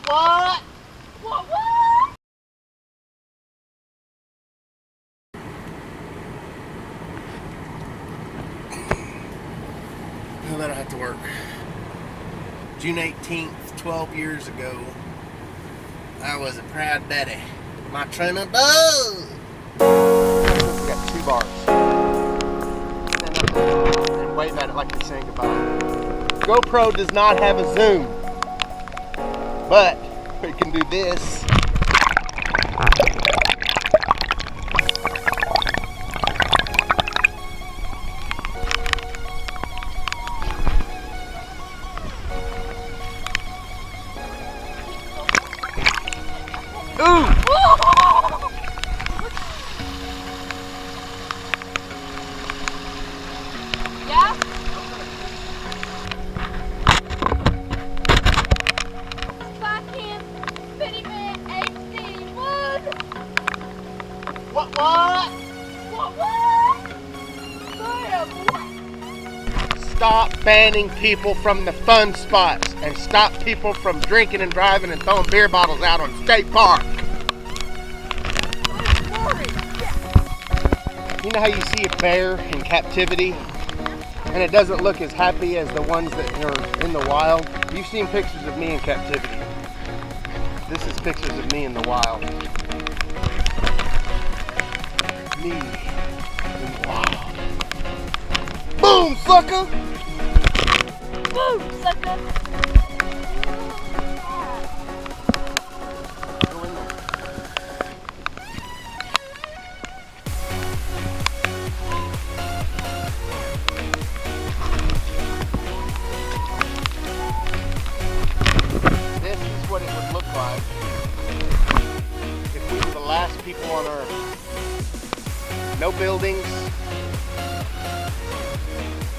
What? What? Now that'll have to work. June 18th, 12 years ago, I was a proud daddy. My trainer does. We got 2 bars. Stand up and wave at it like you're saying goodbye. GoPro does not have a zoom, but we can do this. Ooh! Yeah? Fucking Bitty Man HD. What? What? Stop banning people from the fun spots and stop people from drinking and driving and throwing beer bottles out on State Park. You know how you see a bear in captivity and it doesn't look as happy as the ones that are in the wild? You've seen pictures of me in captivity. This is pictures of me in the wild. Me in the wild. Boom, sucker! Boom, sucker. Go in there. This is what it would look like if we were the last people on Earth. No buildings,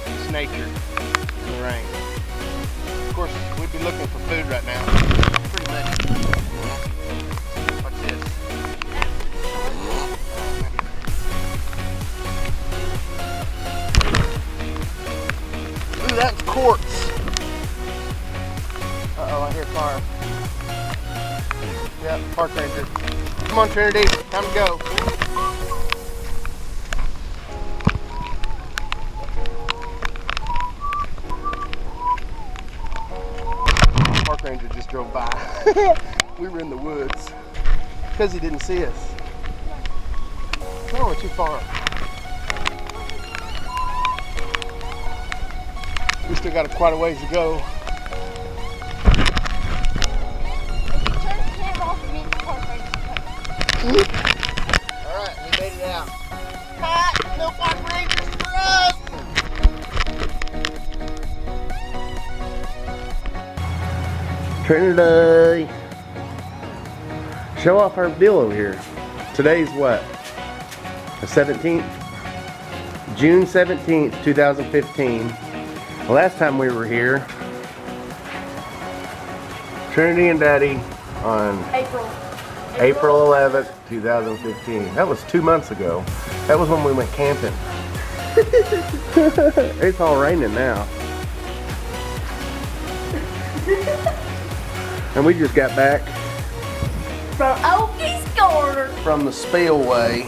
just nature in the rain. Of course, we'd be looking for food right now. Pretty much. What's this? Ooh, that's quartz. Uh-oh, I hear fire. Yeah, park ranger. Come on, Trinity, time to go. Park ranger just drove by. We were in the woods because he didn't see us. No, we're too far. We still got quite a ways to go. Turn the camera off and meet the park ranger. Alright, we made it out. Bye! No park rangers for us! Trinity! Show off our bill over here. Today's what? The 17th? June 17th, 2015. The last time we were here, Trinity and Daddy on April 11th, 2015. That was 2 months ago. That was when we went camping. It's all raining now. And we just got back From Oakie's Corner. from the spillway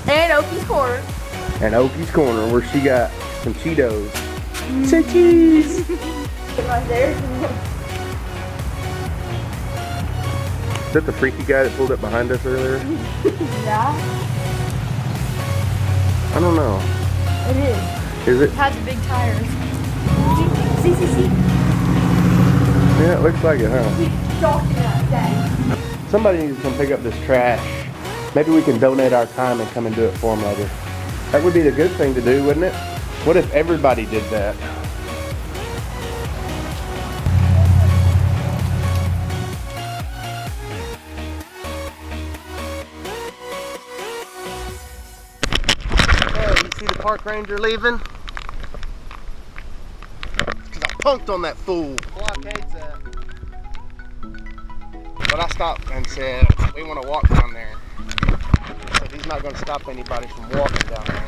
And Oakie's Corner. and Oakie's Corner where she got some Cheetos. Say cheese! Right there. Is that the freaky guy that pulled up behind us earlier? Yeah, I don't know. it is. Is it? It has big tires. See. Yeah, it looks like it, huh? Keep talking that day. Somebody needs to come pick up this trash. Maybe we can donate our time and come and do it for them later. That would be the good thing to do, wouldn't it? What if everybody did that? Hey, you see the park ranger leaving? Because I punked on that fool. Blockade's that. But I stopped and said, we want to walk down there. So he's not going to stop anybody from walking down there.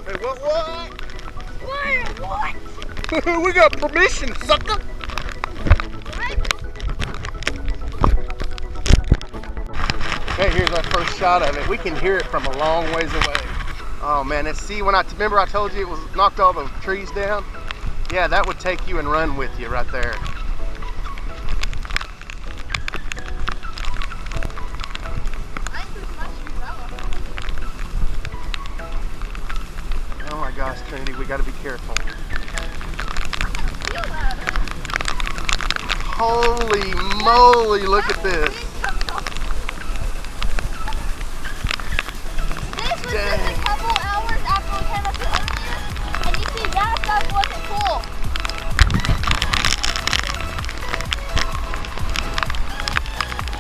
Hey, what? What? We got permission, sucker. Okay, here's our first shot of it. We can hear it from a long ways away. Oh man, see when remember I told you it was knocked all the trees down? Yeah, that would take you and run with you right there. Oh my gosh, Trinity, we gotta be careful. Holy moly, look at this. This was just a couple hours after we came up here earlier, and you see that stuff wasn't full.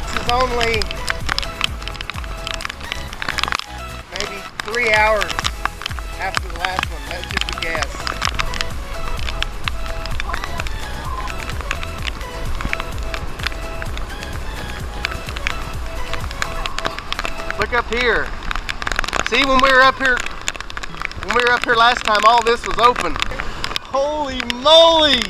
This is only maybe 3 hours after the last one. That's just a guess. Look up here. See, when we were up here last time, all this was open. Holy moly!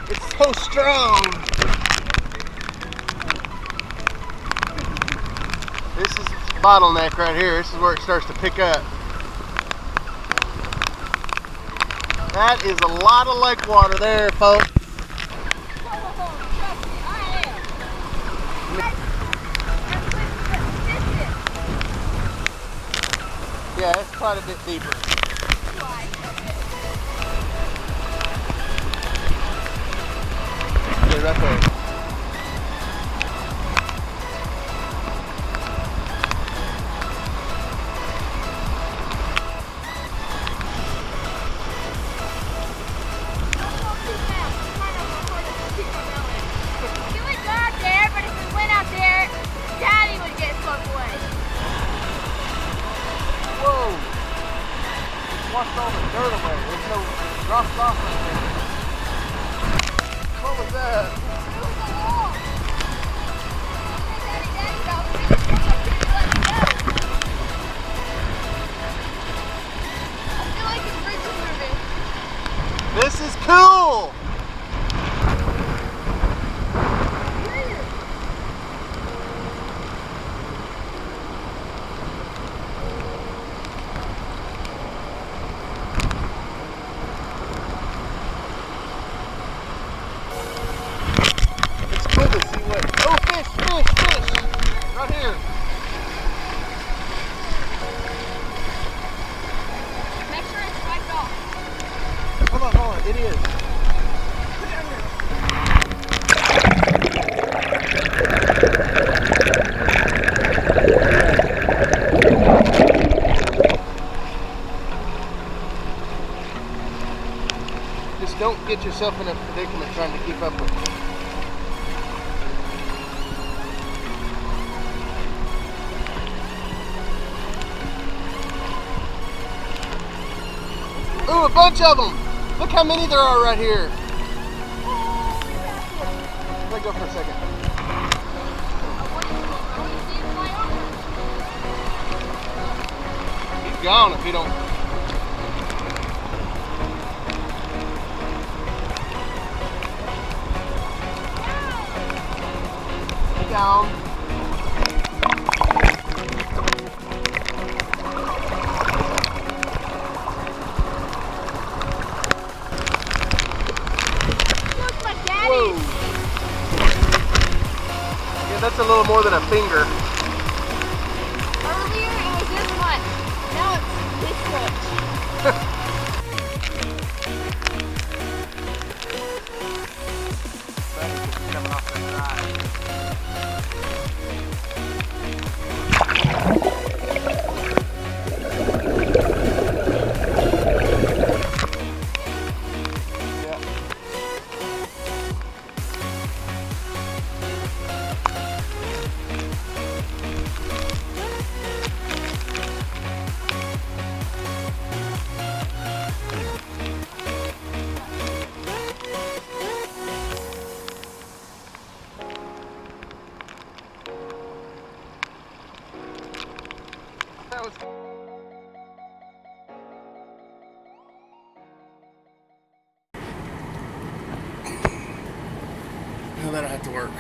It's so strong. This is the bottleneck right here. This is where it starts to pick up. That is a lot of lake water there, folks. Yeah, it's quite a bit deeper. Okay, right there. You would go out there, but if we went out there, Daddy would get swept away. Whoa! Washed all the dirt away. There's no drops off right there. What was that? It was a wall. Daddy, go. I feel like the bridge is moving. This is cool! It's cool to see what. Oh, fish! Right here. Make sure it's wiped off. Hold on. It is. Just don't get yourself in a predicament trying to keep up with it. Ooh, a bunch of them! Look how many there are right here. Let go for a second. He's gone if you don't. He's gone. Whoa. Yeah, that's a little more than a finger. Earlier it was this much. Now it's this much. Coming off that side. then I have to work.